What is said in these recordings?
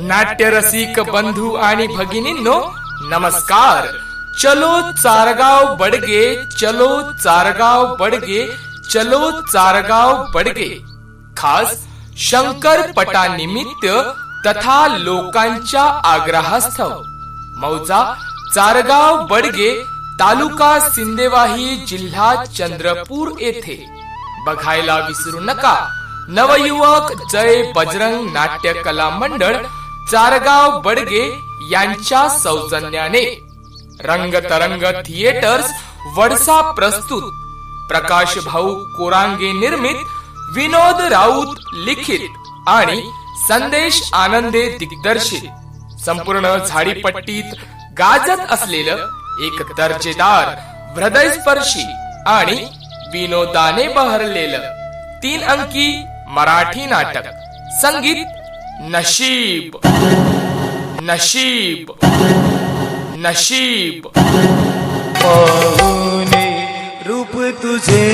नाट्यरसिक बंधू आणि भगिनींनो नमस्कार. चलो चारगाव बडगे, चलो चारगाव बडगे, चलो चारगाव बडगे. खास शंकर पटानिमित्त तथा लोकांच्या आग्रहास्तव मौजा चारगाव बडगे, तालुका सिंदेवाही, जिल्हा चंद्रपूर येथे बघायला विसरू नका. नवयुवक जय बजरंग नाट्य कला मंडळ चारगाव बडगे यांच्या सौजन्याने रंगतरंग थिएटर्स वडसा प्रस्तुत, प्रकाश भाऊ कोरांगे निर्मित, विनोद राऊत लिखित आणि संदेश आनंदे दिग्दर्शित, संपूर्ण झाडीपट्टीत गाजत असलेलं एक दर्जेदार, हृदयस्पर्शी आणि विनोदाने बहरलेलं 3 अंकी मराठी नाटक. संगीत नशीब नशीब नशीब. पाहुणे रूप तुझे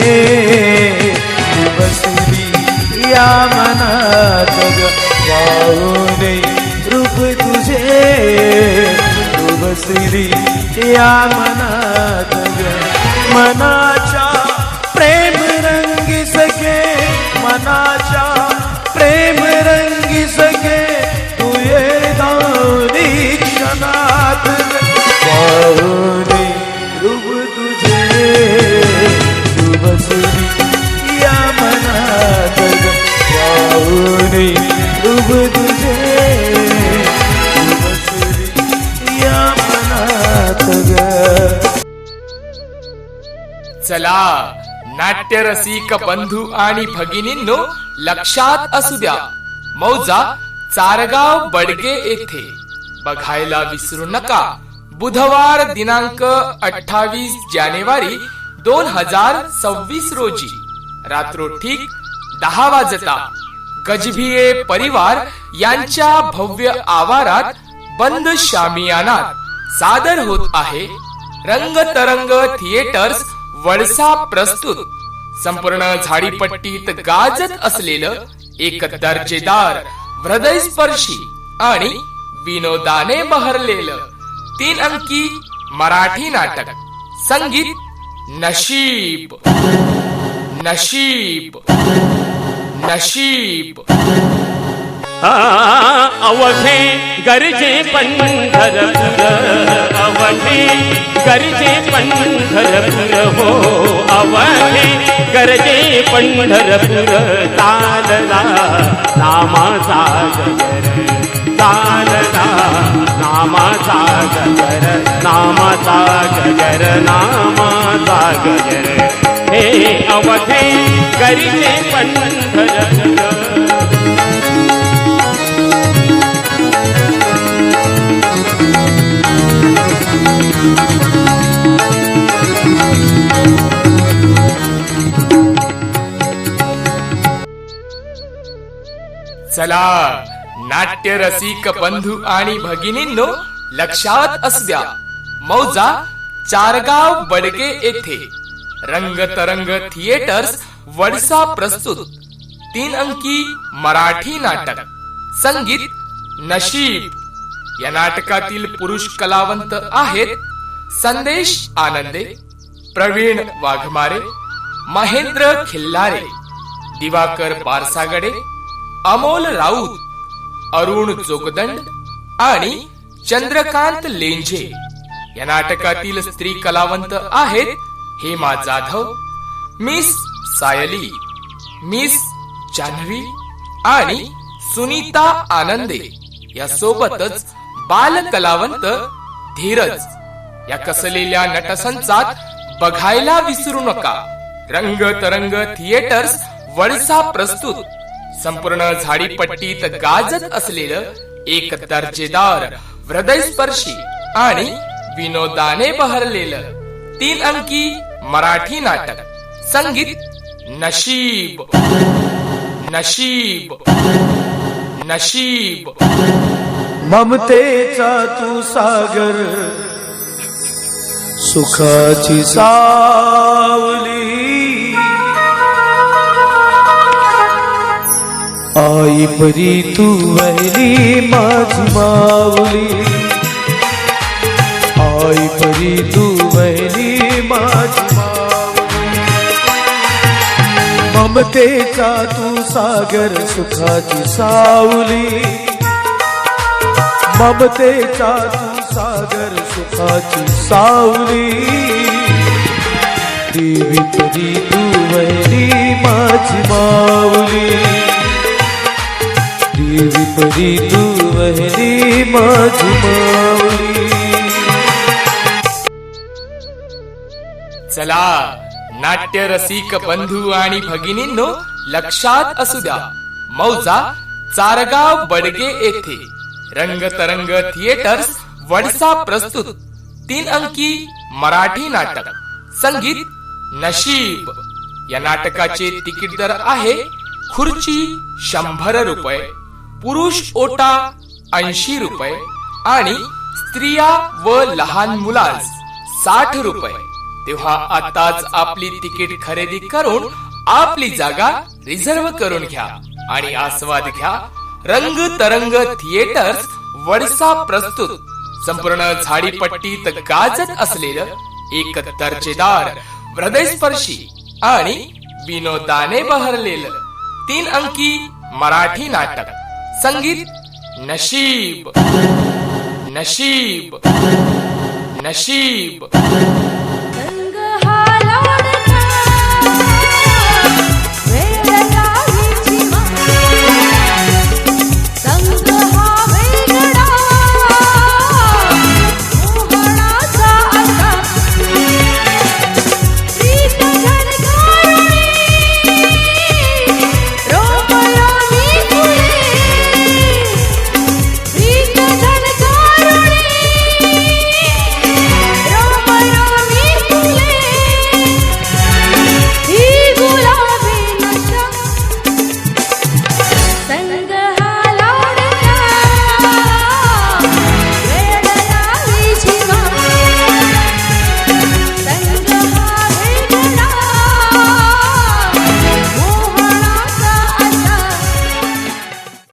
बसली या मनात ग. पाहुणे रूप तुझे बसली या मनात ग. मनाच्या प्रेम रंगी सके, मनाच्या प्रेम रंगी सके, तू ये दानी क्षणात. पाहुणे रूप तुझे तू बसली या मनात ग. पाहुणे रूप तुझे तू बसली या मनात ग. चला नाट्यरसिक बंधू आणि भगिनींनो लक्षात असू द्या, मौजा चारगाव बडगे येथे बघायला विसरू नका. बुधवार दिनांक 28 जानेवारी 2026 रोजी रात्रोठीक 10 वाजता गजभिये परिवार यांच्या भव्य आवारात बंद शामियानात सादर होत आहे रंगतरंग थिएटर्स वडसा प्रस्तुत, संपूर्ण झाडीपट्टीत गाजत असलेलं एक दर्जेदार, हृदयस्पर्शी आणि विनोदाने बहरलेलं 3 अंकी मराठी नाटक. संगीत नशीब नशीब नशीब. अवघे गरजे पंढरपूर, अवघे गरजे पंढरपूर हो. अवघे गरजे पंढरपूर, चालला नामाचा गजर, चालला नामाचा गजर, नामाचा गजर, नामाचा गजर. हे अवघे गरजे पंढरपूर. चला नाट्यरसिक बंधू आणि भगिनींनो लक्षात असू द्या, मौजा चारगाव बडगे येथे रंगतरंग थिएटर्स वडसा प्रस्तुत 3 अंकी मराठी नाटक. संगीत नशीब. या नाटकातील पुरुष कलावंत आहेत संदेश आनंदे, प्रवीण वाघमारे, महेंद्र खिल्लारे, दिवाकर बारसागडे, अमोल राऊत, अरुण जोगदंड आणि चंद्रकांत लेंझे. या नाटकातील स्त्री कलावंत आहेत हेमा जाधव, मिस सायली, मिस जान्हवी आणि सुनीता आनंदे. या सोबतच बाल कलावंत धीरज. या कसलेल्या नटसंचात बघायला विसरू नका. रंगतरंग थिएटर्स वडसा प्रस्तुत, संपूर्ण झाडीपट्टीत गाजत असलेलं एक दर्जेदार, हृदयस्पर्शी आणि विनोदाने बहरलेलं 3 अंकी मराठी नाटक. संगीत नशीब नशीब नशीब. ममतेचा तू सागर, सुखाची सावली, आई परी तू वहली माझी माऊली, आई परी तू वहली माझी माऊली. ममतेचा तू सागर सुखाची सावली, ममतेचा तू सागर सुखाची सावली. देवी परी तू वहली माझी माऊली, देवी परी तू वहली माझी माऊली. चला नाट्य रसिक बंधू आणि भगिनींनो, लक्षात असू द्या, मौजा चारगाव बडगे येथे रंगतरंग थिएटर्स वडसा प्रस्तुत 3 अंकी मराठी नाटक संगीत नशीब या नाटकाचे तिकीट दर आहे खुर्ची 100 रुपये, पुरुष ओटा 80 रुपये आणि स्त्रिया व लहान मुलास 60 रुपये. तेव्हा आताच आपली तिकीट खरेदी करून आपली जागा रिझर्व करून घ्या आणि आस्वाद घ्या रंग तरंग थिएटर्स वडसा प्रस्तुत संपूर्ण झाडीपट्टीत गाजत असलेलं एक दर्जेदार, हृदयस्पर्शी आणि विनोदाने बहरलेलं 3 अंकी मराठी नाटक संगीत नशीब. नशीब नशीब